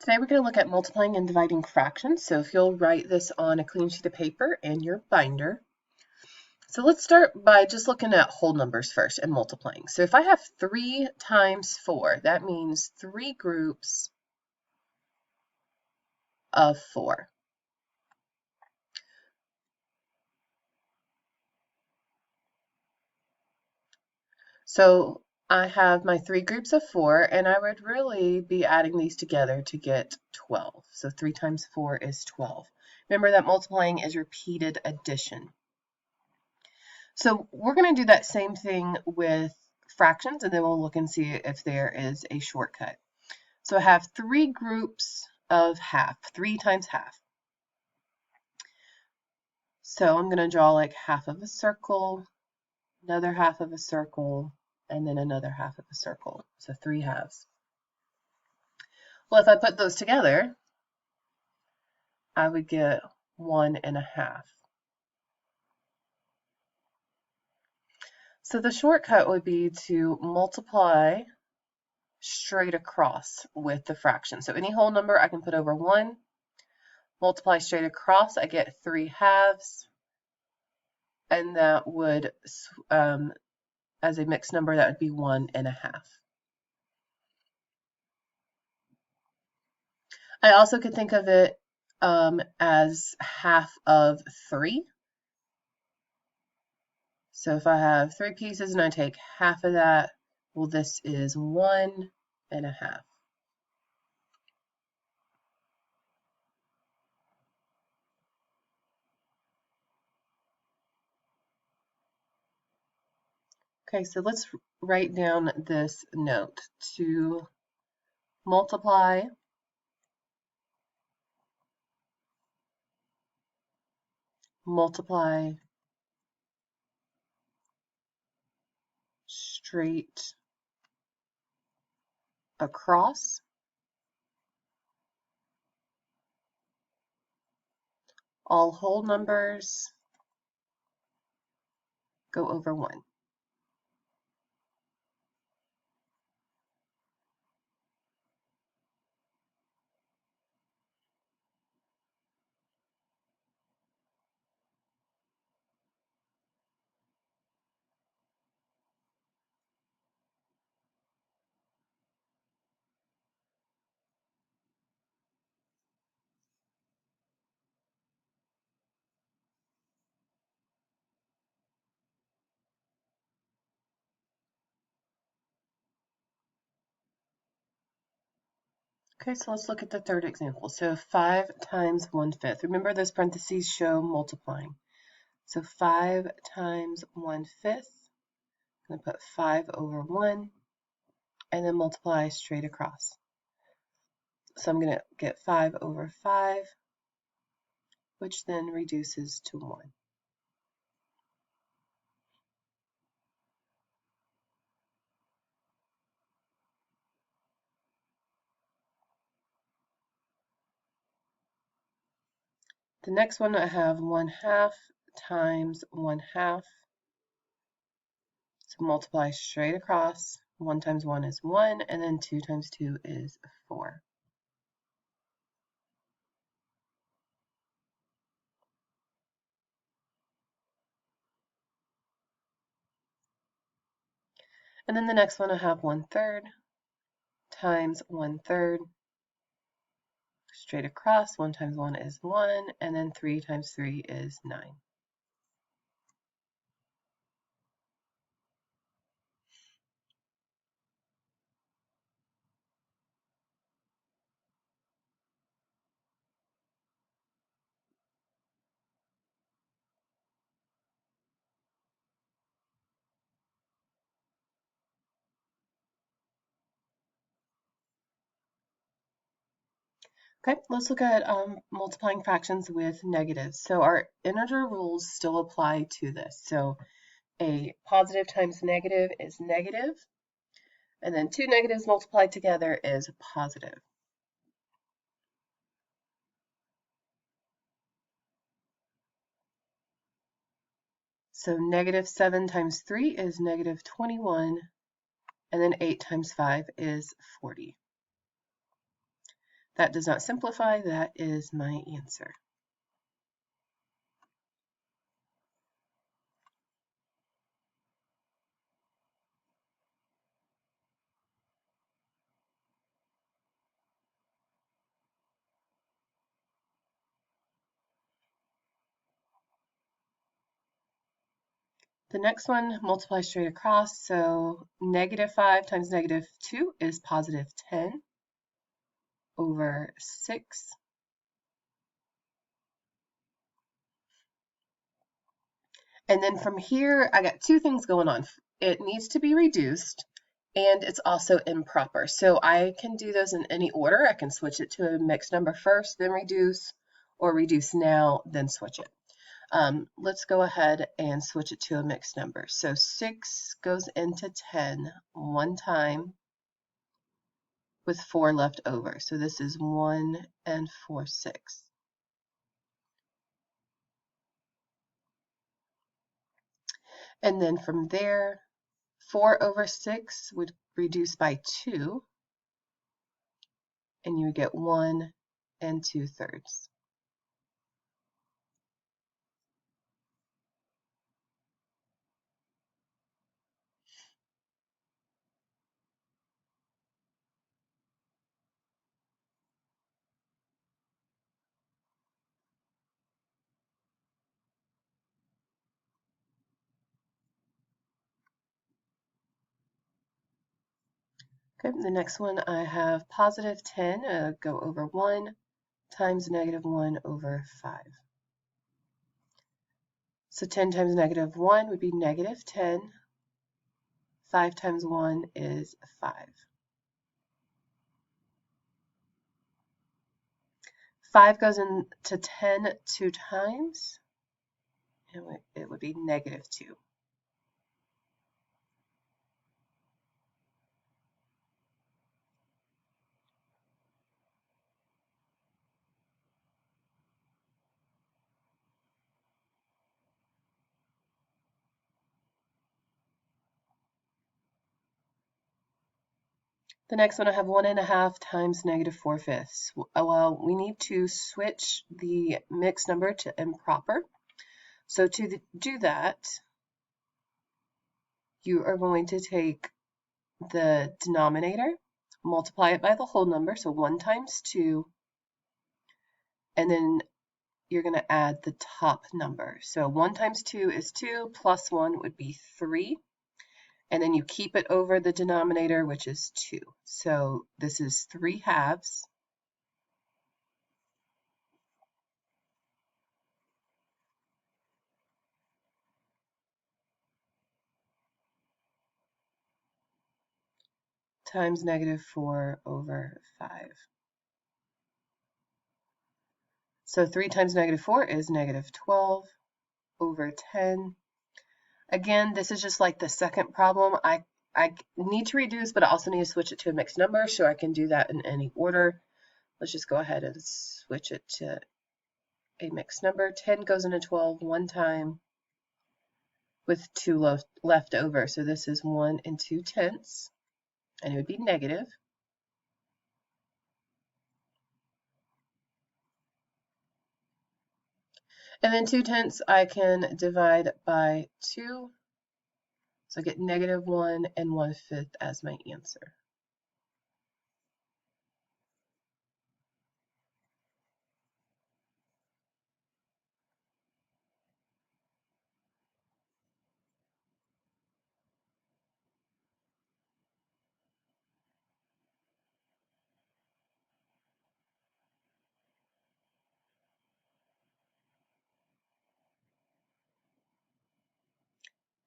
Today we're going to look at multiplying and dividing fractions. So if you'll write this on a clean sheet of paper in your binder. So let's start by just looking at whole numbers first and multiplying. So if I have 3 times 4, that means 3 groups of 4. So I have my 3 groups of 4, and I would really be adding these together to get 12. So 3 times 4 is 12. Remember that multiplying is repeated addition. So we're going to do that same thing with fractions, and then we'll look and see if there is a shortcut. So I have 3 groups of half, 3 times half. So I'm going to draw like half of a circle, another half of a circle, and then another half of a circle. So 3 halves. Well, if I put those together, I would get 1 1/2. So the shortcut would be to multiply straight across with the fraction. So any whole number I can put over 1, multiply straight across, I get 3 halves, and that would, as a mixed number, that would be 1 1/2. I also could think of it as half of 3. So if I have 3 pieces and I take half of that, well, this is 1 1/2. Okay, so let's write down this note. To multiply straight across, all whole numbers go over 1. Okay, so let's look at the third example. So 5 times 1/5. Remember those parentheses show multiplying. So 5 times 1/5. I'm going to put 5 over 1 and then multiply straight across. So I'm going to get 5 over 5, which then reduces to 1. The next one I have 1/2 times 1/2. So multiply straight across. 1 times 1 is 1, and then 2 times 2 is 4. And then the next one I have 1/3 times 1/3. Straight across, 1 times 1 is 1, and then 3 times 3 is 9. Okay, let's look at multiplying fractions with negatives. So our integer rules still apply to this. So a positive times negative is negative, and then 2 negatives multiplied together is positive. So negative 7 times 3 is negative 21, and then 8 times 5 is 40. That does not simplify. That is my answer. The next one, multiply straight across. So -5 times -2 is positive 10 over 6. And then from here, I got two things going on. It needs to be reduced, and it's also improper. So I can do those in any order. I can switch it to a mixed number first, then reduce, or reduce now, then switch it. Let's go ahead and switch it to a mixed number. So 6 goes into 10 one time with 4 left over. So this is 1 and 4 6. And then from there, 4 over 6 would reduce by 2, and you would get 1 and 2/3. Okay, the next one I have positive 10 go over 1 times -1 over 5. So 10 times -1 would be -10. 5 times 1 is 5. 5 goes into 10 two times, and it would be -2. The next one I have 1½ times -4/5. Well, we need to switch the mixed number to improper. So to do that, you are going to take the denominator, multiply it by the whole number, so 1 times 2, and then you're going to add the top number. So 1 times 2 is 2, plus 1 would be 3, and then you keep it over the denominator, which is 2. So this is 3 halves times -4 over 5. So 3 times -4 is -12 over 10. Again, this is just like the second problem. I need to reduce, but I also need to switch it to a mixed number, so I can do that in any order. Let's just go ahead and switch it to a mixed number. 10 goes into 12 one time with 2 left over. So this is 1 and 2/10, and it would be negative. And then 2/10 I can divide by 2. So I get -1 and 1/5 as my answer.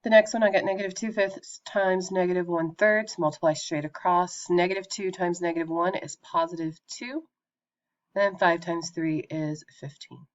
The next one, I got -2/5 times -1/3, multiply straight across. -2 times -1 is +2, and then 5 times 3 is 15.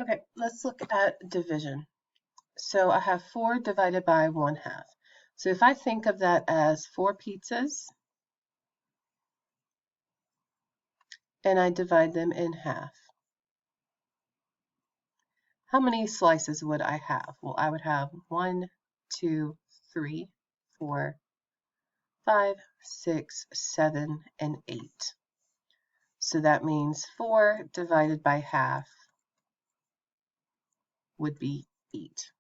Okay, let's look at division. So I have 4 divided by 1/2. So if I think of that as 4 pizzas and I divide them in half, how many slices would I have? Well, I would have 1, 2, 3, 4, 5, 6, 7, and 8. So that means 4 divided by half would be 8.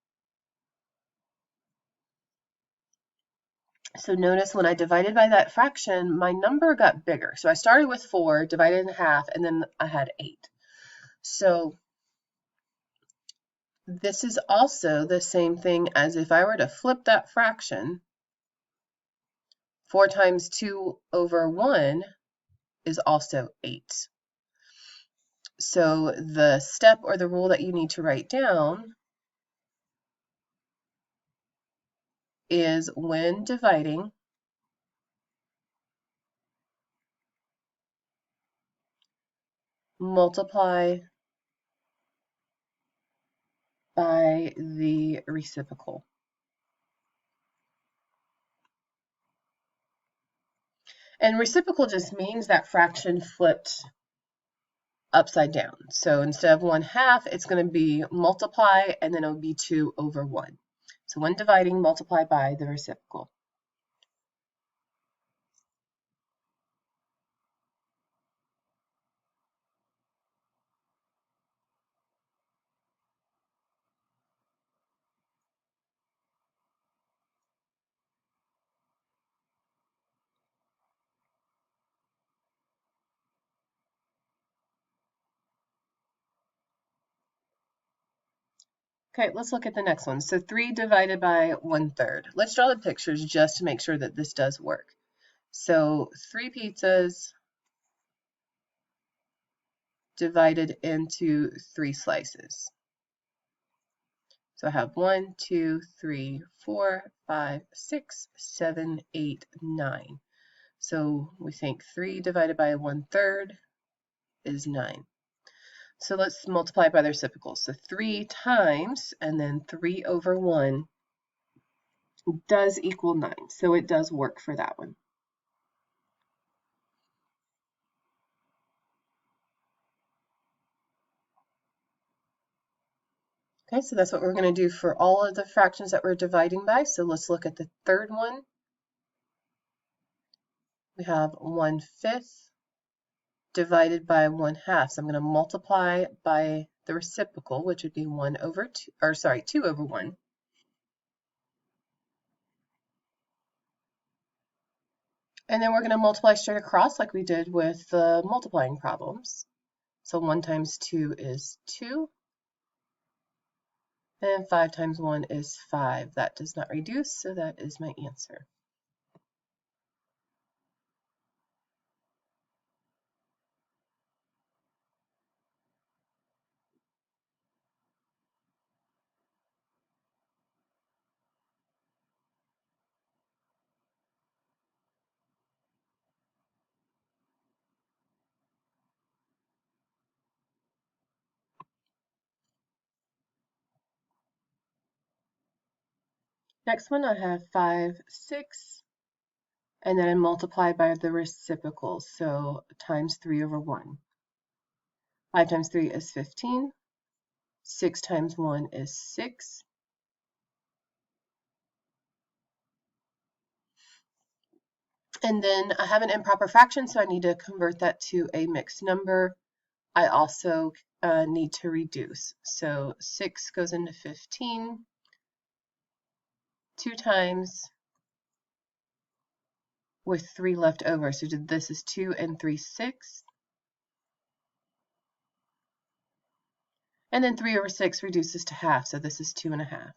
So notice when I divided by that fraction, my number got bigger. So I started with 4, divided in half, and then I had 8. So this is also the same thing as if I were to flip that fraction. 4 times 2 over 1 is also 8. So the step or the rule that you need to write down is when dividing, multiply by the reciprocal. And reciprocal just means that fraction flipped upside down. So instead of 1/2, it's going to be multiply, and then it'll be 2 over 1. So when dividing, multiply by the reciprocal. Okay, let's look at the next one. So 3 divided by 1/3. Let's draw the pictures just to make sure that this does work. So 3 pizzas divided into 3 slices. So I have 1, 2, 3, 4, 5, 6, 7, 8, 9. So we think 3 divided by 1/3 is 9. So let's multiply by the reciprocal. So 3 times, and then 3 over 1 does equal 9. So it does work for that one. Okay, so that's what we're going to do for all of the fractions that we're dividing by. So let's look at the third one. We have 1/5 divided by 1/2. So I'm going to multiply by the reciprocal, which would be 1 over 2, or sorry, 2 over 1. And then we're going to multiply straight across like we did with the multiplying problems. So 1 times 2 is 2. And 5 times 1 is 5. That does not reduce, so that is my answer. Next one, I have 5, 6, and then I multiply by the reciprocal, so times 3 over 1. 5 times 3 is 15. 6 times 1 is 6. And then I have an improper fraction, so I need to convert that to a mixed number. I also need to reduce. So 6 goes into 15 2 times with 3 left over. So this is 2 and 3, 6. And then 3 over 6 reduces to half, so this is 2 1/2.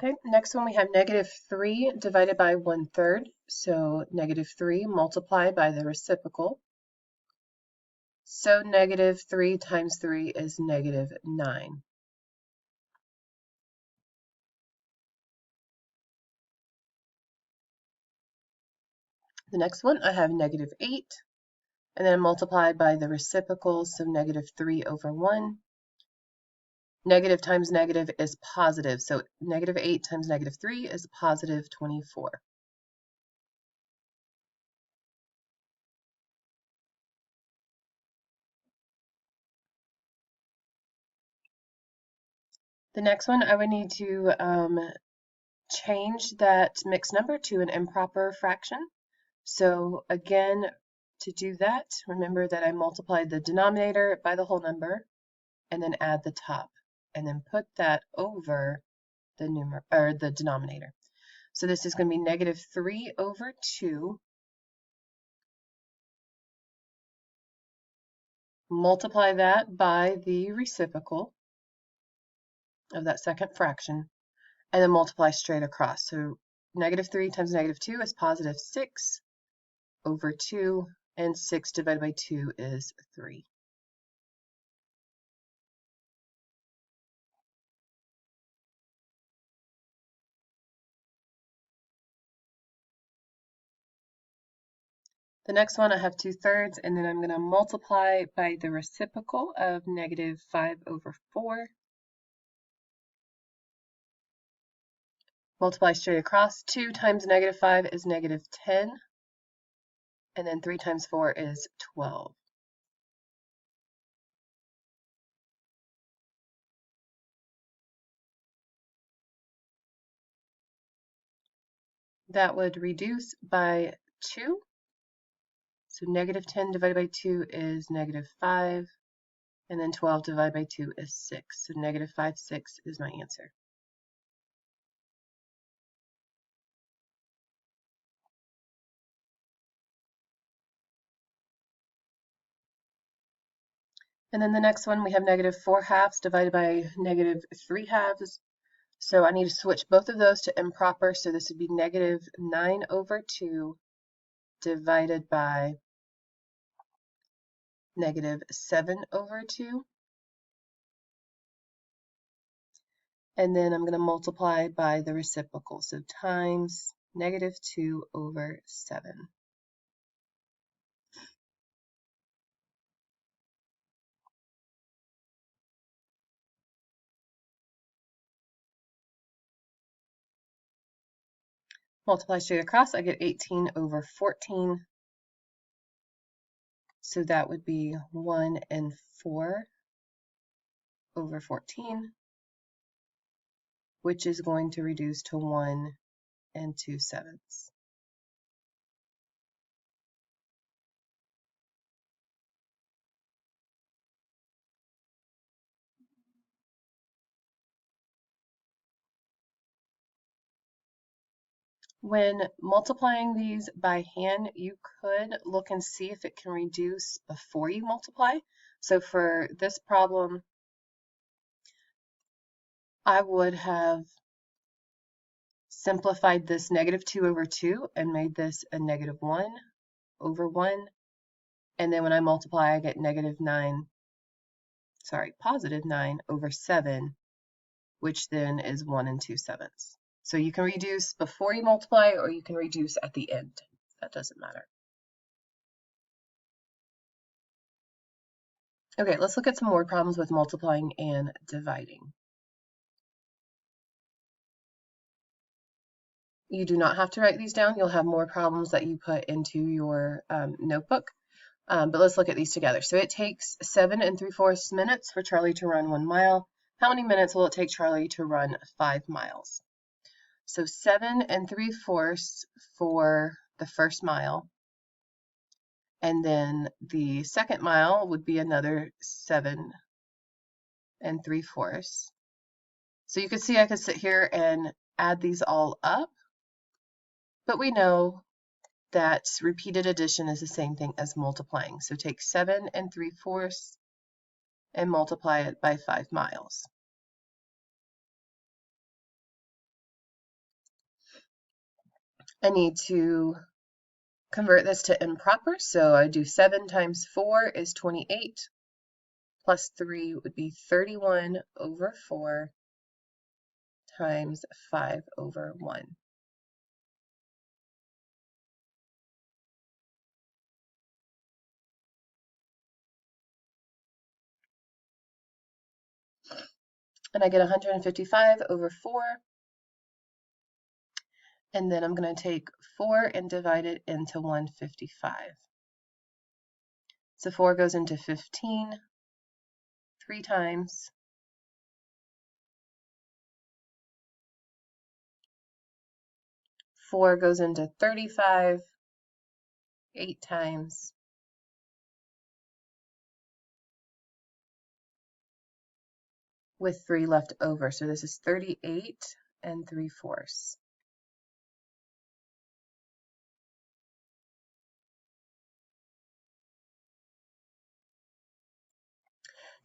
Okay, next one we have -3 divided by 1/3. So -3 multiplied by the reciprocal. So -3 times 3 is -9. The next one I have -8, and then multiplied by the reciprocal, so -3 over 1. Negative times negative is positive, so -8 times -3 is positive 24. The next one, I would need to change that mixed number to an improper fraction. So again, to do that, remember that I multiplied the denominator by the whole number and then add the top and then put that over the denominator. So this is going to be -3 over 2 multiply that by the reciprocal of that second fraction, and then multiply straight across. So -3 times -2 is positive 6 over 2, and 6 divided by 2 is 3. The next one, I have 2/3, and then I'm going to multiply by the reciprocal of -5 over 4. Multiply straight across. 2 times -5 is -10, and then 3 times 4 is 12. That would reduce by 2. So -10 divided by 2 is -5, and then 12 divided by 2 is 6. So -5, 6 is my answer. And then the next one, we have -4 halves divided by -3 halves. So I need to switch both of those to improper. So this would be -9 over 2 divided by -7 over 2. And then I'm going to multiply by the reciprocal. So times -2 over 7. Multiply straight across, I get 18 over 14. So that would be 1 and 4 over 14, which is going to reduce to 1 and 2/7. When multiplying these by hand, you could look and see if it can reduce before you multiply. So for this problem, I would have simplified this -2 over 2 and made this a -1 over 1. And then when I multiply, I get positive 9 over 7, which then is 1 and 2/7. So you can reduce before you multiply, or you can reduce at the end. That doesn't matter. Okay, let's look at some more problems with multiplying and dividing. You do not have to write these down. You'll have more problems that you put into your notebook. But let's look at these together. So it takes 7 3/4 minutes for Charlie to run 1 mile. How many minutes will it take Charlie to run 5 miles? So 7 3/4 for the first mile. And then the second mile would be another 7 3/4. So you can see I could sit here and add these all up, but we know that repeated addition is the same thing as multiplying. So take 7 3/4 and multiply it by 5 miles. I need to convert this to improper, so I do 7 times 4 is 28, plus 3 would be 31 over 4 times 5 over 1. And I get 155 over 4. And then I'm going to take 4 and divide it into 155. So 4 goes into 15 3 times. 4 goes into 35 8 times. With 3 left over. So this is 38 3/4.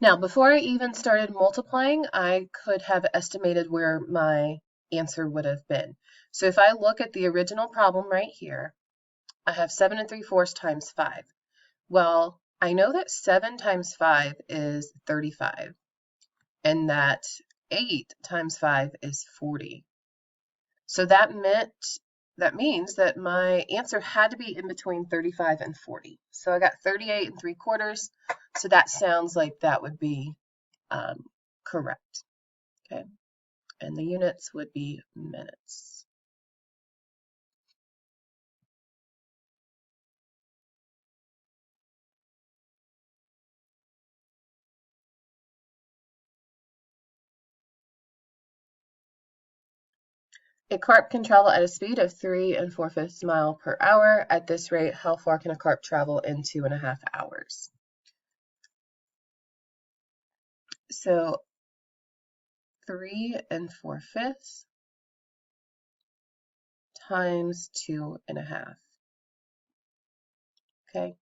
Now, before I even started multiplying, I could have estimated where my answer would have been. So if I look at the original problem right here, I have 7 3/4 times 5. Well, I know that 7 times 5 is 35, and that 8 times 5 is 40. So that means that my answer had to be in between 35 and 40. So I got 38 3/4. So that sounds like that would be correct. Okay, and the units would be minutes. A carp can travel at a speed of 3 4/5 miles per hour. At this rate, how far can a carp travel in 2.5 hours? So 3 4/5 times 2.5. Okay.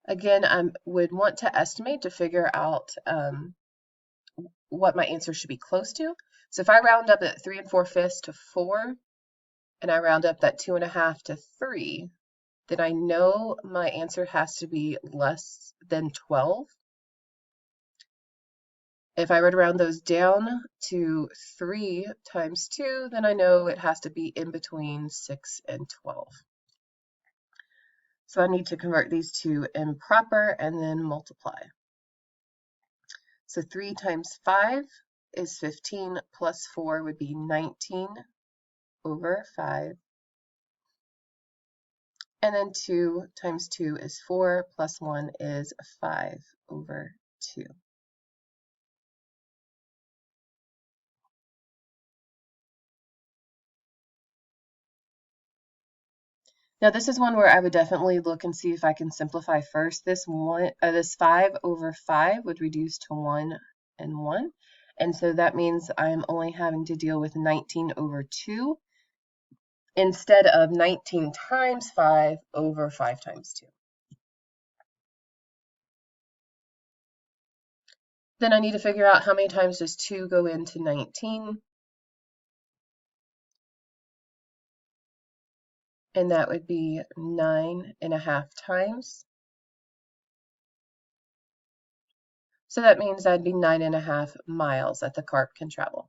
Again, I would want to estimate to figure out what my answer should be close to. So if I round up at 3 4/5 to 4, and I round up that 2.5 to 3, then I know my answer has to be less than 12. If I were to round those down to 3 times 2, then I know it has to be in between 6 and 12. So I need to convert these to improper and then multiply. So 3 times 5 is 15, plus 4 would be 19 over 5. And then 2 times 2 is 4, plus 1 is 5 over 2. Now this is one where I would definitely look and see if I can simplify first. This 5 over 5 would reduce to 1 and 1. And so that means I'm only having to deal with 19 over 2 instead of 19 times 5 over 5 times 2. Then I need to figure out how many times does 2 go into 19. And that would be 9.5 times. So that means that'd be 9.5 miles that the carp can travel.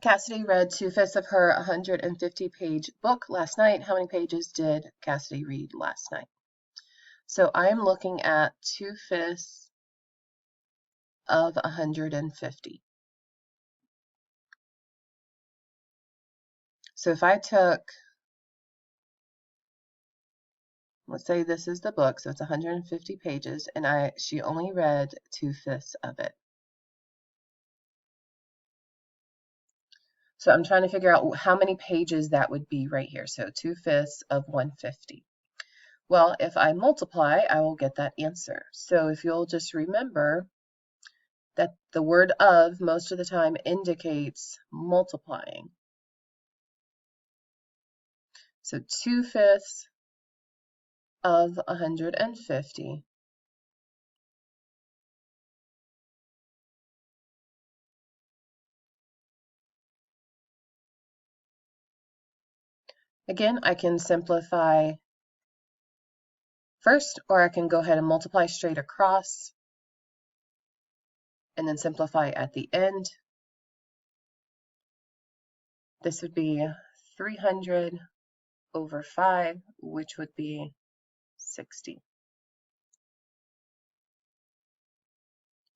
Cassidy read 2/5 of her 150-page book last night. How many pages did Cassidy read last night? So I'm looking at 2/5 of 150. So if I took, let's say this is the book, so it's 150 pages, and she only read 2/5 of it. So I'm trying to figure out how many pages that would be right here. So 2/5 of 150. Well, if I multiply, I will get that answer. So if you'll just remember, that the word of most of the time indicates multiplying. So 2/5 of 150. Again, I can simplify first, or I can go ahead and multiply straight across and then simplify at the end. This would be 300 over 5, which would be 60.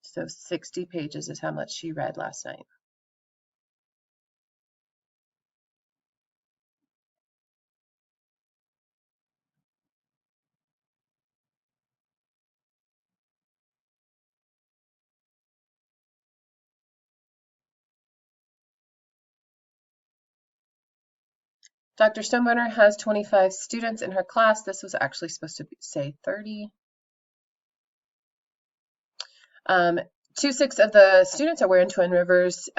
So 60 pages is how much she read last night. Dr. Stoneburner has 25 students in her class. This was actually supposed to say 30. 2/6 of the students are wearing Twin Rivers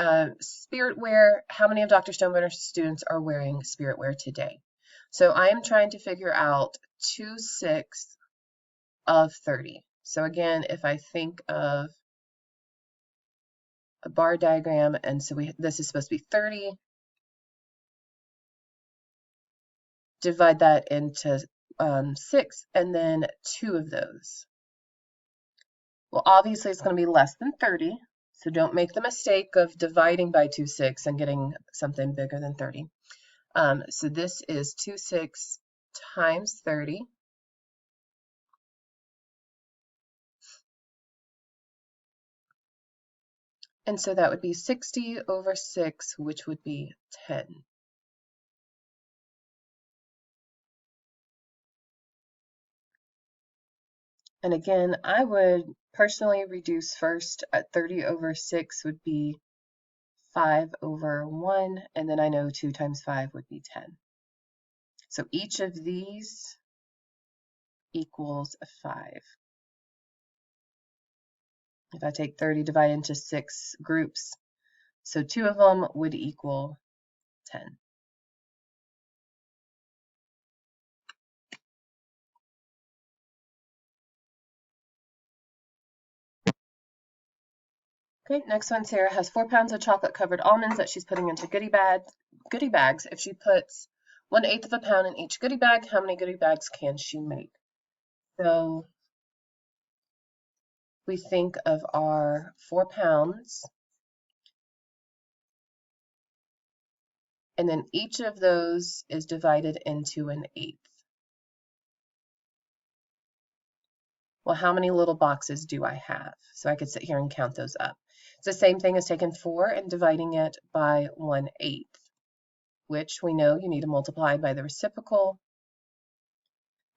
spirit wear. How many of Dr. Stoneburner's students are wearing spirit wear today? So I am trying to figure out 2/6 of 30. So again, if I think of a bar diagram, and so this is supposed to be 30, divide that into 6, and then 2 of those. Well, obviously it's going to be less than 30, so don't make the mistake of dividing by 2/6 and getting something bigger than 30. So this is 2/6 times 30. And so that would be 60 over 6, which would be 10. And again, I would personally reduce first. At 30 over 6 would be 5 over 1, and then I know 2 times 5 would be 10. So each of these equals 5. If I take 30 divided into 6 groups, so 2 of them would equal 10. Okay, next one, Sarah has 4 pounds of chocolate covered almonds that she's putting into goodie bags. If she puts 1/8 of a pound in each goodie bag, how many goodie bags can she make? So we think of our 4 pounds, and then each of those is divided into 1/8. Well, how many little boxes do I have? So I could sit here and count those up. It's the same thing as taking 4 and dividing it by 1/8, which we know you need to multiply by the reciprocal.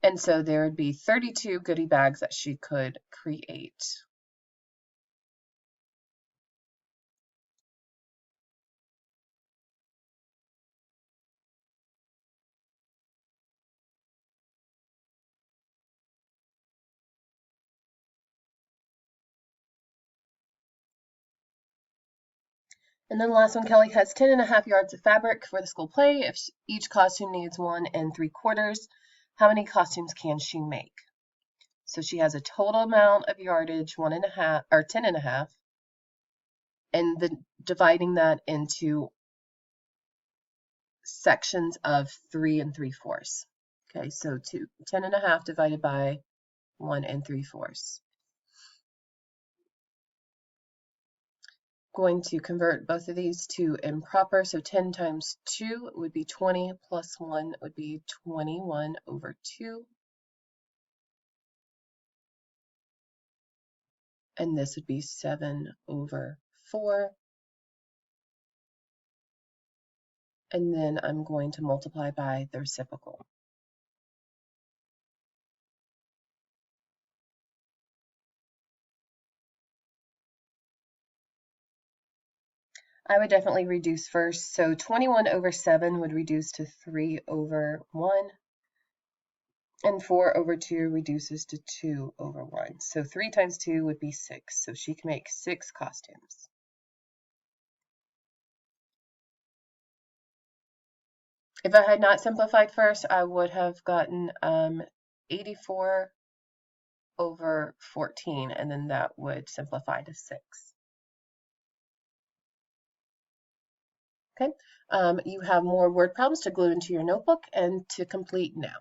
And so there would be 32 goodie bags that she could create. And then the last one, Kelly has 10.5 yards of fabric for the school play. If each costume needs 1 3/4, how many costumes can she make? So she has a total amount of yardage, 1.5 or 10.5, and then dividing that into sections of 3 3/4. Okay, so 10.5 divided by 1 3/4. Going to convert both of these to improper. So 10 times 2 would be 20, plus 1 would be 21 over 2. And this would be 7 over 4. And then I'm going to multiply by the reciprocal. I would definitely reduce first. So 21 over 7 would reduce to 3 over 1. And 4 over 2 reduces to 2 over 1. So 3 times 2 would be 6. So she can make 6 costumes. If I had not simplified first, I would have gotten 84 over 14, and then that would simplify to 6. Okay, you have more word problems to glue into your notebook and to complete now.